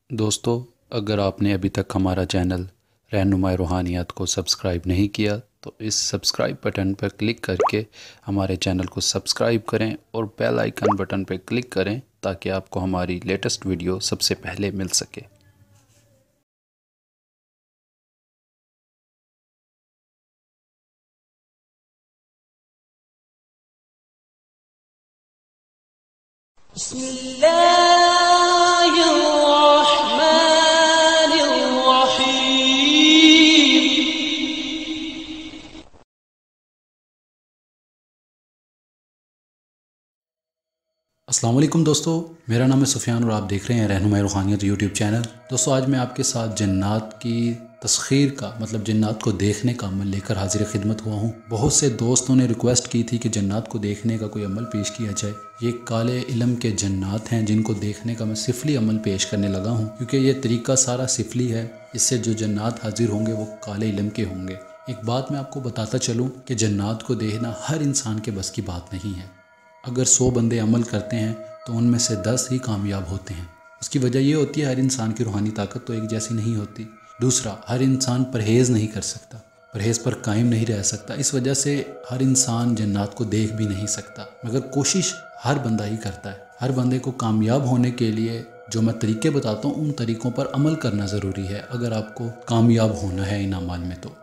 दोस्तों, अगर आपने अभी तक हमारा चैनल रहनुमाई रूहानियत को सब्सक्राइब नहीं किया तो इस सब्सक्राइब बटन पर क्लिक करके हमारे चैनल को सब्सक्राइब करें और बेल आइकन बटन पर क्लिक करें ताकि आपको हमारी लेटेस्ट वीडियो सबसे पहले मिल सके। अस्सलाम वालेकुम दोस्तों, मेरा नाम है सुफियान और आप देख रहे हैं रहनुमाई रूहानियत यूट्यूब चैनल। दोस्तों, आज मैं आपके साथ जन्नात की तस्खीर का मतलब जन्नात को देखने का अमल लेकर हाजिर खिदमत हुआ हूँ। बहुत से दोस्तों ने रिक्वेस्ट की थी कि जन्नात को देखने का कोई अमल पेश किया जाए। ये काले इल्म के जन्नात हैं जिनको देखने का मैं सिफली अमल पेश करने लगा हूँ, क्योंकि ये तरीका सारा सिफली है। इससे जो जन्नात हाजिर होंगे वो काले इल्म के होंगे। एक बात मैं आपको बताता चलूँ कि जन्नात को देखना हर इंसान के बस की बात नहीं है। अगर 100 बंदे अमल करते हैं तो उनमें से 10 ही कामयाब होते हैं। उसकी वजह ये होती है हर इंसान की रूहानी ताकत तो एक जैसी नहीं होती। दूसरा, हर इंसान परहेज़ नहीं कर सकता, परहेज़ पर कायम नहीं रह सकता। इस वजह से हर इंसान जन्नात को देख भी नहीं सकता, मगर कोशिश हर बंदा ही करता है। हर बंदे को कामयाब होने के लिए जो मैं तरीके बताता हूँ उन तरीक़ों पर अमल करना ज़रूरी है अगर आपको कामयाब होना है इन अमाल में। तो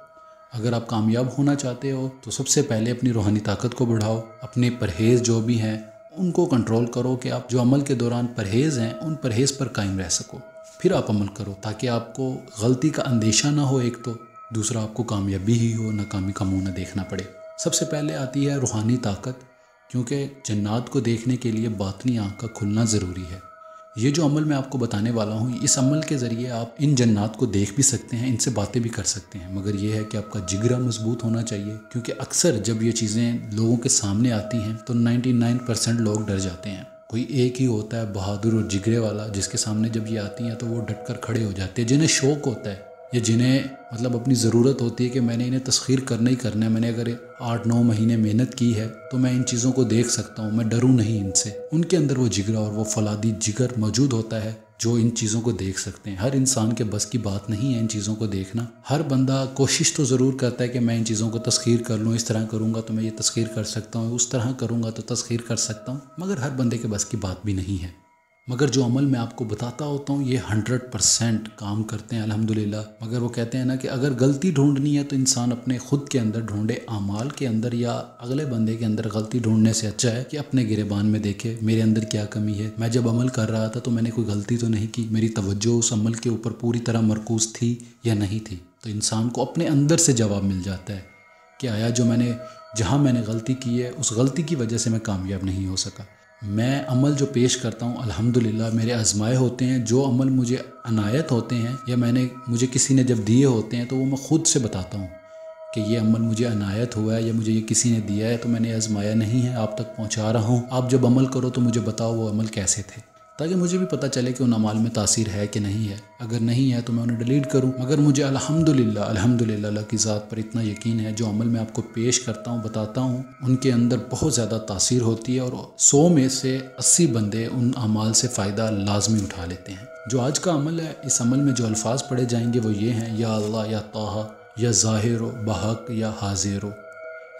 अगर आप कामयाब होना चाहते हो तो सबसे पहले अपनी रूहानी ताकत को बढ़ाओ। अपने परहेज़ जो भी हैं उनको कंट्रोल करो कि आप जो अमल के दौरान परहेज़ हैं उन परहेज़ पर कायम रह सको। फिर आप अमल करो ताकि आपको गलती का अंदेशा ना हो। एक तो दूसरा, आपको कामयाबी ही हो, नाकामी का मुँह ना देखना पड़े। सबसे पहले आती है रूहानी ताकत, क्योंकि जन्नात को देखने के लिए बातनी आँख का खुलना ज़रूरी है। ये जो अमल मैं आपको बताने वाला हूँ, इस अमल के ज़रिए आप इन जन्नात को देख भी सकते हैं, इनसे बातें भी कर सकते हैं, मगर ये है कि आपका जिगरा मजबूत होना चाहिए। क्योंकि अक्सर जब ये चीज़ें लोगों के सामने आती हैं तो 99% लोग डर जाते हैं। कोई एक ही होता है बहादुर और जिगरे वाला, जिसके सामने जब ये आती हैं तो वो डट कर खड़े हो जाते हैं। जिन्हें शौक़ होता है या जिन्हें मतलब अपनी ज़रूरत होती है कि मैंने इन्हें तस्खीर करना ही करना है, मैंने अगर 8-9 महीने मेहनत की है तो मैं इन चीज़ों को देख सकता हूँ, मैं डरूँ नहीं इनसे। उनके अंदर वो जिगरा और वो फौलादी जिगर मौजूद होता है जो इन चीज़ों को देख सकते हैं। हर इंसान के बस की बात नहीं है इन चीज़ों को देखना। हर बंदा कोशिश तो ज़रूर करता है कि मैं इन चीज़ों को तस्खीर कर लूँ, इस तरह करूँगा तो मैं ये तस्खीर कर सकता हूँ, उस तरह करूँगा तो तस्खीर कर सकता हूँ, मगर हर बंदे के बस की बात भी नहीं है। मगर जो अमल मैं आपको बताता होता हूँ ये 100% काम करते हैं अल्हम्दुलिल्लाह। मगर वो कहते हैं ना कि अगर गलती ढूंढनी है तो इंसान अपने खुद के अंदर ढूंढे, आमाल के अंदर या अगले बंदे के अंदर गलती ढूंढने से अच्छा है कि अपने गिरेबान में देखे मेरे अंदर क्या कमी है। मैं जब अमल कर रहा था तो मैंने कोई गलती तो नहीं की, मेरी तवज्जो उस अमल के ऊपर पूरी तरह मरकूज़ थी या नहीं थी। तो इंसान को अपने अंदर से जवाब मिल जाता है कि आया जो मैंने जहाँ मैंने गलती की है उस गलती की वजह से मैं कामयाब नहीं हो सका। मैं अमल जो पेश करता हूँ अल्हम्दुलिल्लाह मेरे आज़माए होते हैं। जो अमल मुझे अनायत होते हैं या मुझे किसी ने जब दिए होते हैं तो वो मैं ख़ुद से बताता हूँ कि ये अमल मुझे अनायत हुआ है या मुझे ये किसी ने दिया है, तो मैंने आज़माया नहीं है, आप तक पहुँचा रहा हूँ। आप जब अमल करो तो मुझे बताओ वो अमल कैसे थे, ताकि मुझे भी पता चले कि उन अमाल में तासीर है कि नहीं है। अगर नहीं है तो मैं उन्हें डिलीट करूं। मगर मुझे अल्हम्दुलिल्लाह अल्लाह की ज़ात पर इतना यकीन है, जो अमल मैं आपको पेश करता हूं, बताता हूं, उनके अंदर बहुत ज़्यादा तासीर होती है और 100 में से 80 बंदे उन अमाल से फ़ायदा लाजमी उठा लेते हैं। जो आज का अमल है, इस अमल में जो अल्फाज पढ़े जाएंगे वो ये हैं, या अल्लाह, या ताहा, या ज़ाहिरो, बहक, या हाजिरो।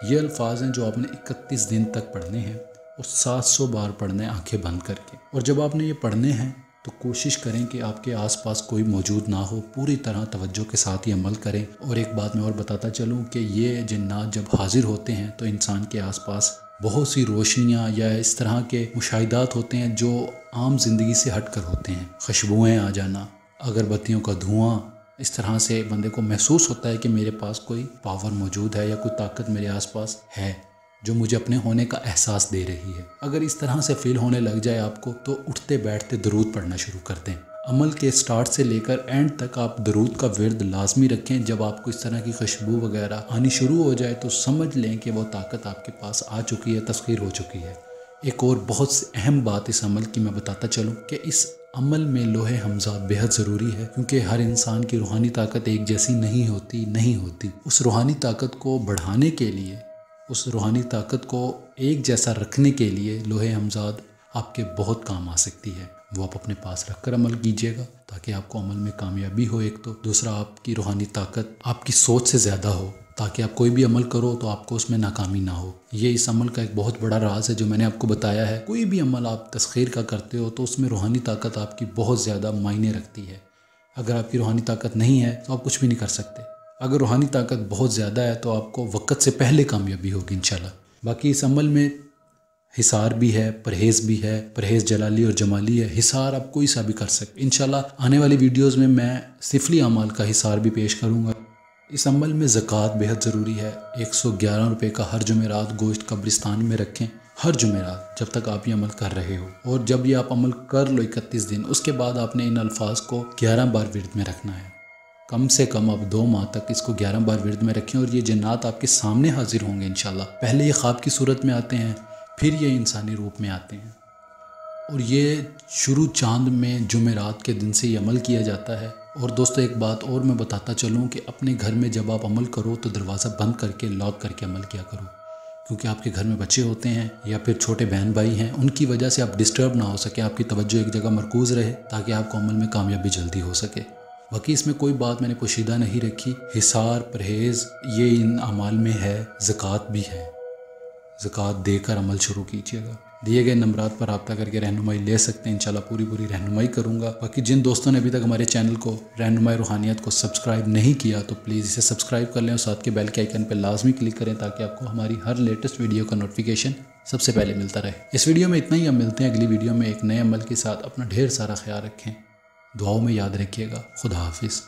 ये अल्फाज हैं जो आपने 31 दिन तक पढ़ने हैं और 700 बार पढ़ने आंखें बंद करके। और जब आपने ये पढ़ने हैं तो कोशिश करें कि आपके आसपास कोई मौजूद ना हो, पूरी तरह तवज्जो के साथ ये अमल करें। और एक बात मैं और बताता चलूँ कि ये जिन्नात जब हाजिर होते हैं तो इंसान के आसपास बहुत सी रोशनियाँ या इस तरह के मुशाहिदात होते हैं जो आम ज़िंदगी से हट कर होते हैं। खुशबुएँ आ जाना, अगरबत्तियों का धुआं, इस तरह से बंदे को महसूस होता है कि मेरे पास कोई पावर मौजूद है या कोई ताकत मेरे आसपास है जो मुझे अपने होने का एहसास दे रही है। अगर इस तरह से फील होने लग जाए आपको तो उठते बैठते दरूद पढ़ना शुरू कर दें। अमल के स्टार्ट से लेकर एंड तक आप दरूद का विर्द लाजमी रखें। जब आपको इस तरह की खुशबू वगैरह आनी शुरू हो जाए तो समझ लें कि वो ताकत आपके पास आ चुकी है, तस्खीर हो चुकी है। एक और बहुत अहम बात इस अमल की मैं बताता चलूँ कि इस अमल में लोहे हमजा बेहद ज़रूरी है, क्योंकि हर इंसान की रूहानी ताकत एक जैसी नहीं होती। उस रूहानी ताकत को बढ़ाने के लिए, उस रूहानी ताकत को एक जैसा रखने के लिए लोहे हमजाद आपके बहुत काम आ सकती है। वो आप अपने पास रख कर अमल कीजिएगा ताकि تاکہ آپ کو عمل میں کامیابی ہو ایک تو، دوسرا آپ کی روحانی طاقت آپ کی سوچ سے زیادہ ہو تاکہ آپ کوئی بھی عمل کرو تو آپ کو اس میں ناکامی نہ ہو۔ یہ اس عمل کا ایک بہت بڑا راز ہے جو میں نے آپ کو بتایا ہے۔ کوئی بھی عمل آپ تسخیر کا کرتے ہو تو اس میں روحانی طاقت آپ کی بہت زیادہ معنی رکھتی ہے۔ اگر آپ کی روحانی طاقت نہیں ہے تو آپ کچھ بھی نہیں کر سکتے۔ اگر روحانی طاقت بہت زیادہ ہے تو آپ کو وقت سے پہلے کامیابی ہوگی انشاءاللہ۔ باقی اس عمل میں حصار بھی ہے، پرہیز بھی ہے، پرہیز جلالی اور جمالی ہے۔ حصار آپ کوئی سا بھی کر سکتے۔ انشاءاللہ آنے والی ویڈیوز میں میں سفلی اعمال کا حصار بھی پیش کروں گا۔ اس عمل میں زکوٰۃ بہت ضروری ہے۔ 111 روپے کا ہر جمعرات گوشت قبرستان میں رکھیں، ہر جمعرات، جب تک آپ یہ عمل کر رہے ہو۔ اور جب یہ آپ عمل کر لو 31 دن، اس کے بعد آپ نے ان الفاظ کو 11 بار ورد میں رکھنا ہے۔ کم سے کم آپ 2 ماہ تک اس کو 11 بار ورد میں رکھیں، اور یہ جنات آپ کے سامنے حاضر ہوں گے انشاءاللہ۔ پہلے یہ خواب کی صورت میں آتے ہیں، پھر یہ انسانی روپ میں آتے ہیں، اور یہ شروع چاند میں جمعرات کے دن سے یہ عمل کیا جاتا ہے۔ اور دوستو ایک بات اور میں بتاتا چلوں کہ اپنے گھر میں جب آپ عمل کرو تو دروازہ بند کر کے لاک کر کے عمل کیا کرو، کیونکہ آپ کے گھر میں بچے ہوتے ہیں یا پھر چھوٹے بہن بھائی ہیں، ان کی وجہ سے آپ ڈسٹرب نہ ہو سکے، آپ کی توجہ ایک جگہ مرکوز رہے تاکہ آپ کو عمل میں کامیابی جلدی ہو سکے۔ باقی اس میں کوئی بات میں نے پوشیدہ نہیں رکھی۔ حصار، پرہیز یہ ان اعمال میں ہے، زکوٰۃ بھی ہے۔ زکوٰۃ دے کر عمل شروع کیجیے گا۔ دیے گئے نمبرات پر رابطہ کر کے رہنمائی لے سکتے ہیں، انشاءاللہ پوری رہنمائی کروں گا۔ باقی جن دوستوں نے ابھی تک ہمارے چینل کو رہنمائی روحانیت کو سبسکرائب نہیں کیا تو پلیز اسے سبسکرائب کر لیں، اور ساتھ کے بیل کے آئیکن پہ لازمی کلک کریں تاکہ آپ کو ہماری ہر لیٹسٹ ویڈیو کا نوٹیفیکیشن سب سے پہلے ملتا رہے۔ اس ویڈیو میں اتنا ہی، ہم ملتے ہیں اگلی ویڈیو میں ایک نئے عمل کے ساتھ۔ اپنا ڈھیر سارا خیال رکھیں، دعاؤں میں یاد رکھیے گا۔ خدا حافظ۔